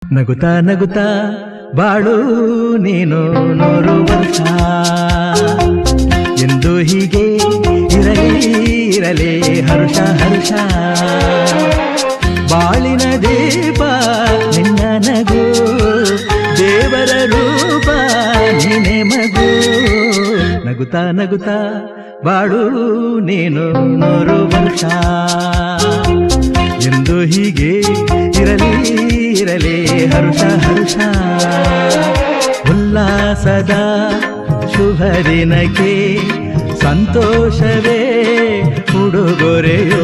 ನಗುತ್ತಾ ನಗುತ್ತಾ ಬಾಳು ನೀನು 100 ವರ್ಷ ಎಂದು ಹೀಗೆ ಇರಲಿ ಇರಲಿ ಹರ್ಷ ಹರ್ಷ. ಬಾಳಿನ ದೀಪ ನಿನ್ನ ನಗು, ದೇವರ ರೂಪ ನೀನೆ ಮಗು. ನಗುತ್ತಾ ನಗುತ್ತಾ ಬಾಳು ನೀನು 100 ವರ್ಷ ಎಂದು ಹೀಗೆ ಇರಲಿ ಇರಲಿ ಹರ್ಷ ಹರ್ಷ. ಉಲ್ಲಾಸದ ಶುಭ ದಿನಕ್ಕೆ ಸಂತೋಷವೇ ಉಡುಗೊರೆಯೋ.